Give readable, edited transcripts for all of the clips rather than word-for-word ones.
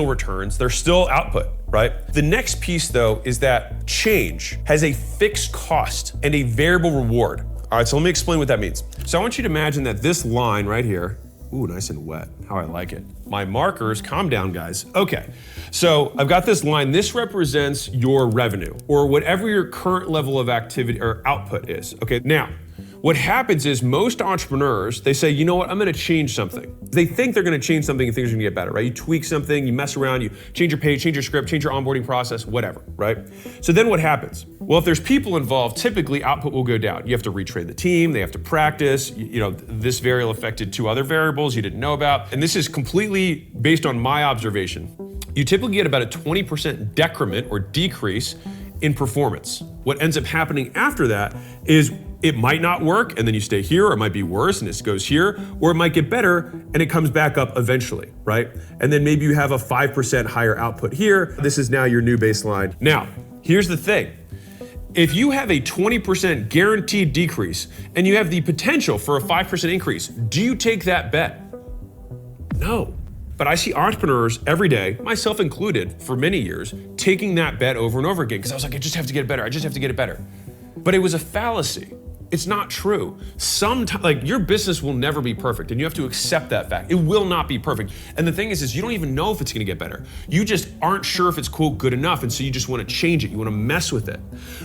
returns, they're still output, right? The next piece though is that change has a fixed cost and a variable reward. All right, so let me explain what that means. So I want you to imagine that this line right here, ooh, nice and wet, how I like it. My markers, calm down guys. Okay, so I've got this line, this represents your revenue or whatever your current level of activity or output is. Okay, now, what happens is most entrepreneurs, they say, you know what, I'm gonna change something. They think they're gonna change something and things are gonna get better, right? You tweak something, you mess around, you change your page, change your script, change your onboarding process, whatever, right? So then what happens? Well, if there's people involved, typically output will go down. You have to retrain the team, they have to practice, you know, this variable affected 2 other variables you didn't know about. And this is completely based on my observation. You typically get about a 20% decrement or decrease in performance. What ends up happening after that is it might not work and then you stay here, or it might be worse and it goes here, or it might get better and it comes back up eventually, right? And then maybe you have a 5% higher output here. This is now your new baseline. Now, here's the thing. If you have a 20% guaranteed decrease and you have the potential for a 5% increase, do you take that bet? No. But I see entrepreneurs every day, myself included, for many years, taking that bet over and over again because I was like, I just have to get it better. I just have to get it better. But it was a fallacy. It's not true. Sometimes, like, your business will never be perfect and you have to accept that fact. It will not be perfect. And the thing is you don't even know if it's gonna get better. You just aren't sure if it's quote good enough, and so you just wanna change it. You wanna mess with it,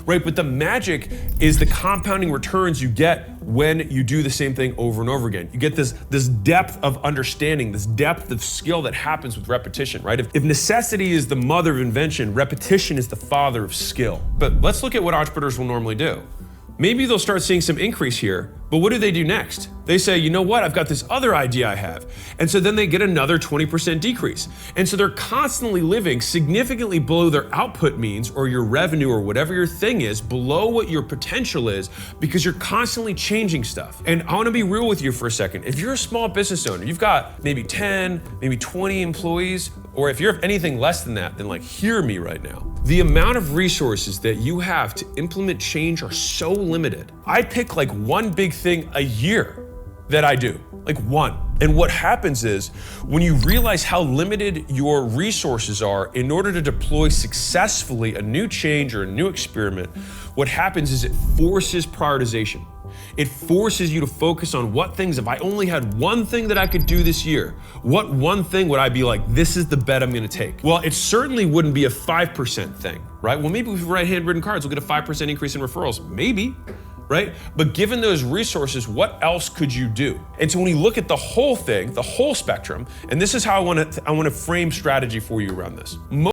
right? But the magic is the compounding returns you get when you do the same thing over and over again. You get this depth of understanding, this depth of skill that happens with repetition, right? If necessity is the mother of invention, repetition is the father of skill. But let's look at what entrepreneurs will normally do. Maybe they'll start seeing some increase here, but what do they do next? They say, you know what, I've got this other idea I have. And so then they get another 20% decrease. And so they're constantly living significantly below their output means, or your revenue, or whatever your thing is, below what your potential is, because you're constantly changing stuff. And I wanna be real with you for a second. If you're a small business owner, you've got maybe 10, maybe 20 employees, or if you're anything less than that, then like hear me right now. The amount of resources that you have to implement change are so limited. I pick like one big thing a year that I do, like one. And what happens is when you realize how limited your resources are in order to deploy successfully a new change or a new experiment, what happens is it forces prioritization. It forces you to focus on what things, if I only had one thing that I could do this year, what one thing would I be like, this is the bet I'm gonna take? Well, it certainly wouldn't be a 5% thing, right? Well, maybe if we write handwritten cards, we'll get a 5% increase in referrals, maybe, right? But given those resources, what else could you do? And so when you look at the whole thing, the whole spectrum, and this is how I wanna frame strategy for you around this.